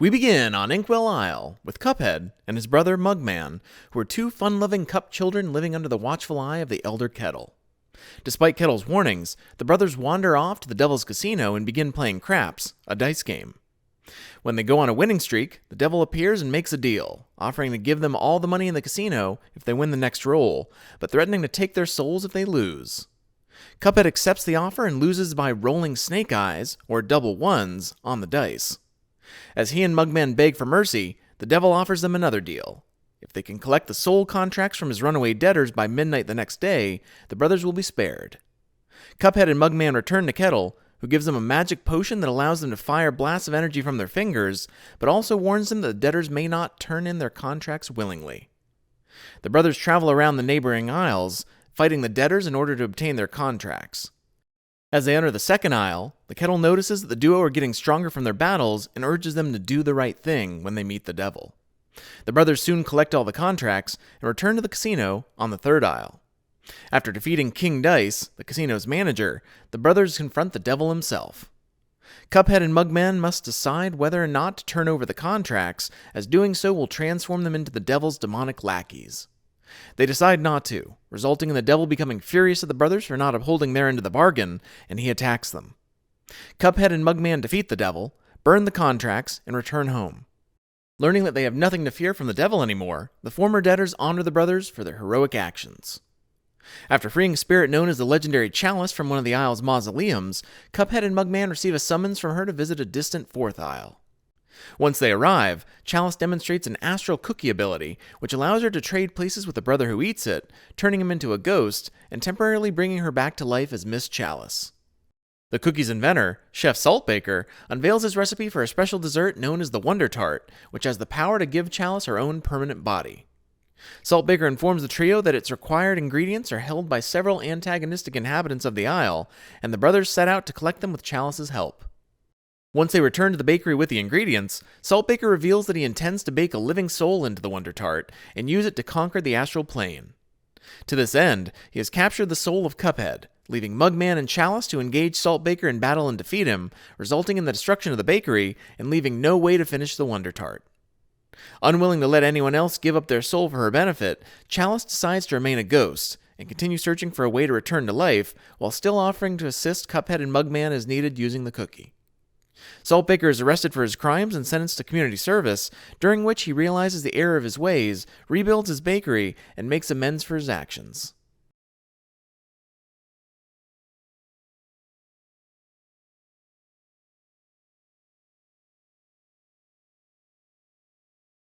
We begin on Inkwell Isle with Cuphead and his brother Mugman, who are two fun-loving cup children living under the watchful eye of the elder Kettle. Despite Kettle's warnings, the brothers wander off to the Devil's Casino and begin playing craps, a dice game. When they go on a winning streak, the devil appears and makes a deal, offering to give them all the money in the casino if they win the next roll, but threatening to take their souls if they lose. Cuphead accepts the offer and loses by rolling snake eyes, or double ones, on the dice. As he and Mugman beg for mercy, the devil offers them another deal. If they can collect the soul contracts from his runaway debtors by midnight the next day, the brothers will be spared. Cuphead and Mugman return to Kettle, who gives them a magic potion that allows them to fire blasts of energy from their fingers, but also warns them that the debtors may not turn in their contracts willingly. The brothers travel around the neighboring isles, fighting the debtors in order to obtain their contracts. As they enter the second isle, the Kettle notices that the duo are getting stronger from their battles and urges them to do the right thing when they meet the devil. The brothers soon collect all the contracts and return to the casino on the third isle. After defeating King Dice, the casino's manager, the brothers confront the devil himself. Cuphead and Mugman must decide whether or not to turn over the contracts, as doing so will transform them into the devil's demonic lackeys. They decide not to, resulting in the devil becoming furious at the brothers for not upholding their end of the bargain, and he attacks them. Cuphead and Mugman defeat the devil, burn the contracts, and return home. Learning that they have nothing to fear from the devil anymore, the former debtors honor the brothers for their heroic actions. After freeing a spirit known as the legendary Chalice from one of the Isle's mausoleums, Cuphead and Mugman receive a summons from her to visit a distant fourth isle. Once they arrive, Chalice demonstrates an astral cookie ability, which allows her to trade places with the brother who eats it, turning him into a ghost, and temporarily bringing her back to life as Miss Chalice. The cookie's inventor, Chef Saltbaker, unveils his recipe for a special dessert known as the Wonder Tart, which has the power to give Chalice her own permanent body. Saltbaker informs the trio that its required ingredients are held by several antagonistic inhabitants of the Isle, and the brothers set out to collect them with Chalice's help. Once they return to the bakery with the ingredients, Saltbaker reveals that he intends to bake a living soul into the Wonder Tart and use it to conquer the astral plane. To this end, he has captured the soul of Cuphead, leaving Mugman and Chalice to engage Saltbaker in battle and defeat him, resulting in the destruction of the bakery and leaving no way to finish the Wonder Tart. Unwilling to let anyone else give up their soul for her benefit, Chalice decides to remain a ghost and continue searching for a way to return to life, while still offering to assist Cuphead and Mugman as needed using the cookie. Saltbaker is arrested for his crimes and sentenced to community service, during which he realizes the error of his ways, rebuilds his bakery, and makes amends for his actions.